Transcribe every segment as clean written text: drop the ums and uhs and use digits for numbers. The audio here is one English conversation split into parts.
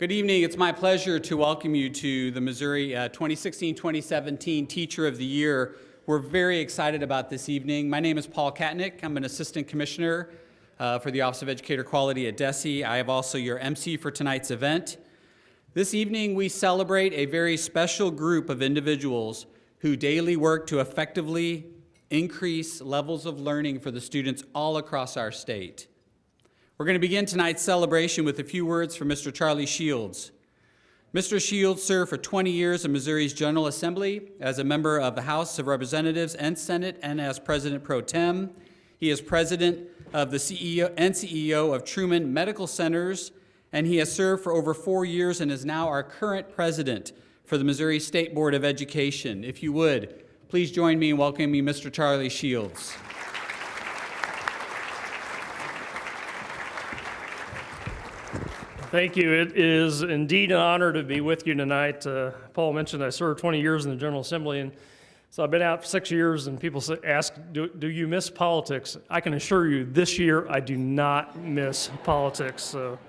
Good evening. It's my pleasure to welcome you to the Missouri 2016-2017 Teacher of the Year. We're very excited about this evening. My name is Paul Katnick. I'm an Assistant Commissioner for the Office of Educator Quality at DESE. I have also your MC for tonight's event. This evening, we celebrate a very special group of individuals who daily work to effectively increase levels of learning for the students all across our state. We're going to begin tonight's celebration with a few words from Mr. Charlie Shields. Mr. Shields served for 20 years in Missouri's General Assembly as a member of the House of Representatives and Senate and as President Pro Tem. He is President of the CEO of Truman Medical Centers, and he has served for over 4 years and is now our current President for the Missouri State Board of Education. If you would, please join me in welcoming Mr. Charlie Shields. Thank you. It is indeed an honor to be with you tonight. Paul mentioned I served 20 years in the General Assembly, and so I've been out for 6 years, and people ask, do you miss politics? I can assure you, this year I do not miss politics. So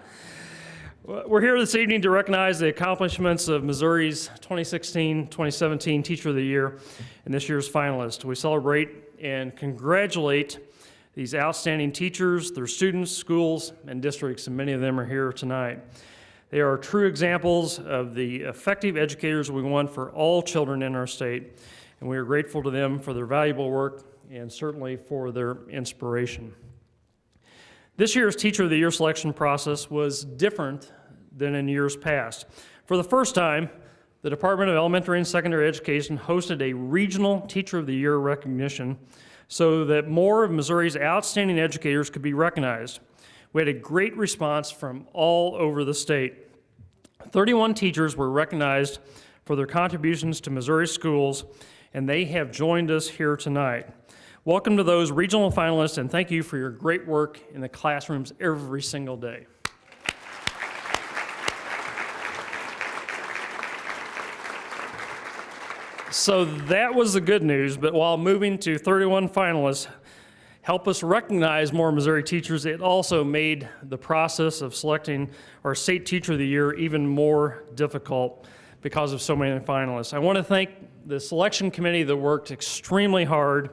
we're here this evening to recognize the accomplishments of Missouri's 2016-2017 Teacher of the Year and this year's finalists. We celebrate and congratulate these outstanding teachers, their students, schools, and districts, and many of them are here tonight. They are true examples of the effective educators we want for all children in our state, and we are grateful to them for their valuable work and certainly for their inspiration. This year's Teacher of the Year selection process was different than in years past. For the first time, the Department of Elementary and Secondary Education hosted a regional Teacher of the Year recognition so that more of Missouri's outstanding educators could be recognized. We had a great response from all over the state. 31 teachers were recognized for their contributions to Missouri schools, and they have joined us here tonight. Welcome to those regional finalists, and thank you for your great work in the classrooms every single day. So that was the good news, but while moving to 31 finalists help us recognize more Missouri teachers, it also made the process of selecting our State Teacher of the Year even more difficult because of so many finalists. I want to thank the selection committee that worked extremely hard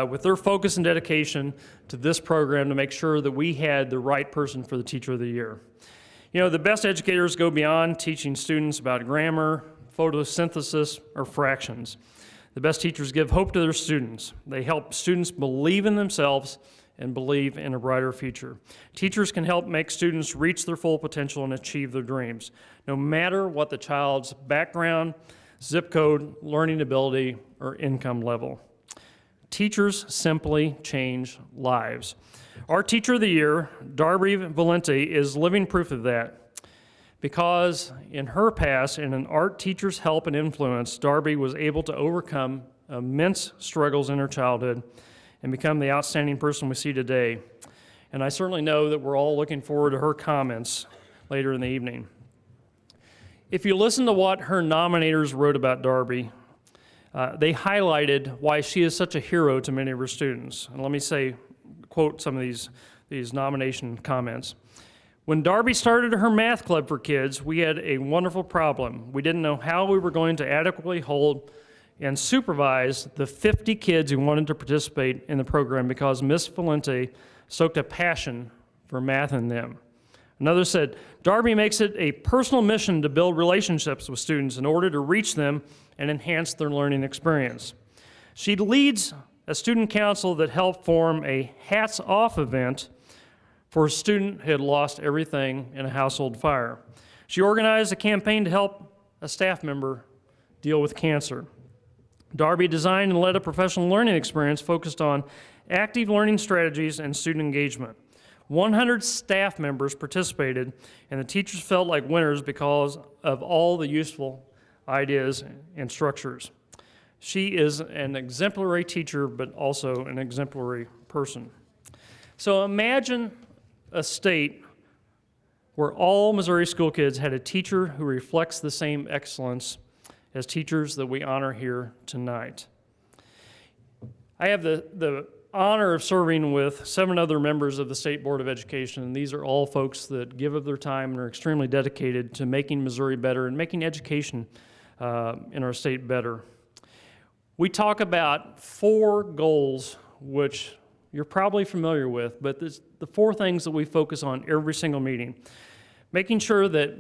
with their focus and dedication to this program to make sure that we had the right person for the Teacher of the Year. You know, the best educators go beyond teaching students about grammar, photosynthesis, or fractions. The best teachers give hope to their students. They help students believe in themselves and believe in a brighter future. Teachers can help make students reach their full potential and achieve their dreams, no matter what the child's background, zip code, learning ability, or income level. Teachers simply change lives. Our Teacher of the Year, Darby Valenti, is living proof of that. Because in her past, and an art teacher's help and influence, Darby was able to overcome immense struggles in her childhood and become the outstanding person we see today. And I certainly know that we're all looking forward to her comments later in the evening. If you listen to what her nominators wrote about Darby, they highlighted why she is such a hero to many of her students. And let me quote some of these nomination comments. When Darby started her math club for kids, we had a wonderful problem. We didn't know how we were going to adequately hold and supervise the 50 kids who wanted to participate in the program because Miss Valenti stoked a passion for math in them. Another said, Darby makes it a personal mission to build relationships with students in order to reach them and enhance their learning experience. She leads a student council that helped form a hats off event for a student who had lost everything in a household fire. She organized a campaign to help a staff member deal with cancer. Darby designed and led a professional learning experience focused on active learning strategies and student engagement. 100 staff members participated, and the teachers felt like winners because of all the useful ideas and structures. She is an exemplary teacher, but also an exemplary person. So imagine a state where all Missouri school kids had a teacher who reflects the same excellence as teachers that we honor here tonight. I have the honor of serving with 7 other members of the State Board of Education, and these are all folks that give of their time and are extremely dedicated to making Missouri better and making education in our state better. We talk about 4 goals, which you're probably familiar with, but the 4 things that we focus on every single meeting. Making sure that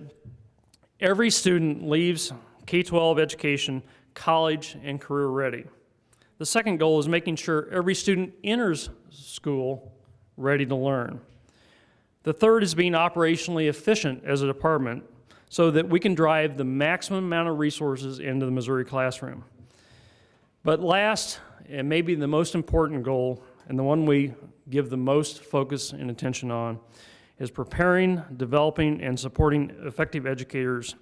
every student leaves K-12 education college and career ready. The second goal is making sure every student enters school ready to learn. The third is being operationally efficient as a department so that we can drive the maximum amount of resources into the Missouri classroom. But last, and maybe the most important goal, and the one we give the most focus and attention on, is preparing, developing, and supporting effective educators.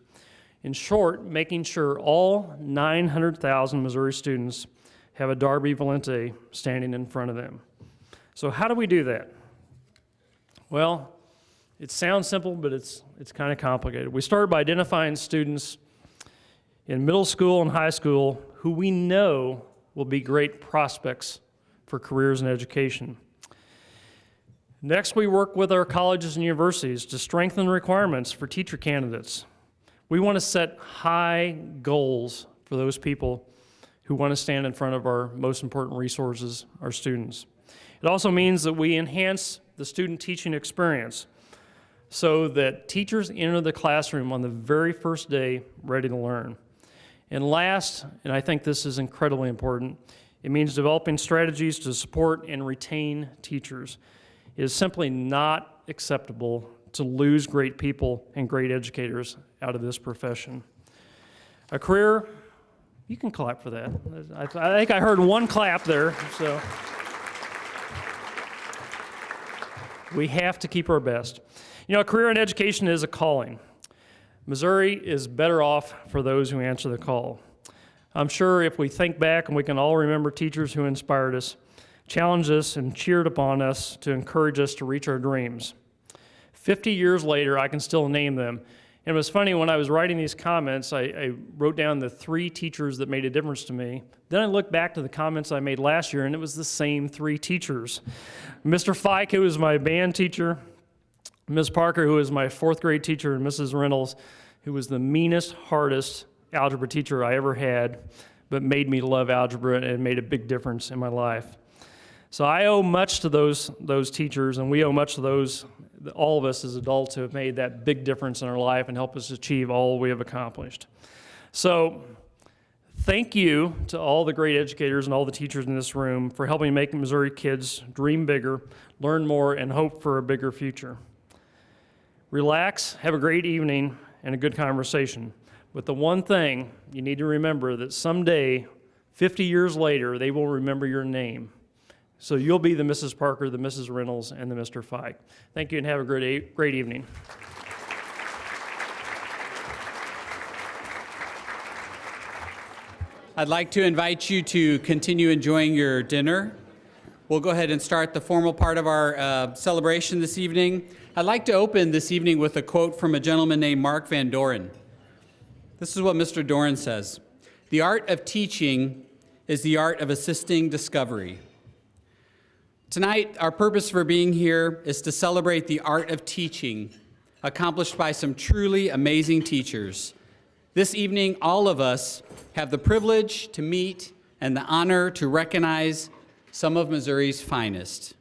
In short, making sure all 900,000 Missouri students have a Darby Valente standing in front of them. So how do we do that? Well, it sounds simple, but it's kind of complicated. We start by identifying students in middle school and high school who we know will be great prospects for careers in education. Next, we work with our colleges and universities to strengthen requirements for teacher candidates. We want to set high goals for those people who want to stand in front of our most important resources, our students. It also means that we enhance the student teaching experience so that teachers enter the classroom on the very first day ready to learn. And last, and I think this is incredibly important, it means developing strategies to support and retain teachers. It is simply not acceptable to lose great people and great educators out of this profession. A career, you can clap for that. I think I heard 1 clap there, so. We have to keep our best. You know, a career in education is a calling. Missouri is better off for those who answer the call. I'm sure if we think back, and we can all remember teachers who inspired us, challenged us, and cheered upon us to encourage us to reach our dreams. 50 years later, I can still name them. And it was funny, when I was writing these comments, I wrote down the 3 teachers that made a difference to me. Then I looked back to the comments I made last year, and it was the same 3 teachers. Mr. Fike, who was my band teacher, Ms. Parker, who was my 4th grade teacher, and Mrs. Reynolds, who was the meanest, hardest algebra teacher I ever had, but made me love algebra and made a big difference in my life. So I owe much to those teachers, and we owe much to those, all of us as adults, who have made that big difference in our life and helped us achieve all we have accomplished. So thank you to all the great educators and all the teachers in this room for helping make Missouri kids dream bigger, learn more, and hope for a bigger future. Relax, have a great evening, and a good conversation. But the one thing you need to remember, that someday, 50 years later, they will remember your name. So you'll be the Mrs. Parker, the Mrs. Reynolds, and the Mr. Fike. Thank you, and have a great evening. I'd like to invite you to continue enjoying your dinner. We'll go ahead and start the formal part of our celebration this evening. I'd like to open this evening with a quote from a gentleman named Mark Van Doren. This is what Mr. Doren says: "The art of teaching is the art of assisting discovery." Tonight, our purpose for being here is to celebrate the art of teaching accomplished by some truly amazing teachers. This evening, all of us have the privilege to meet and the honor to recognize some of Missouri's finest.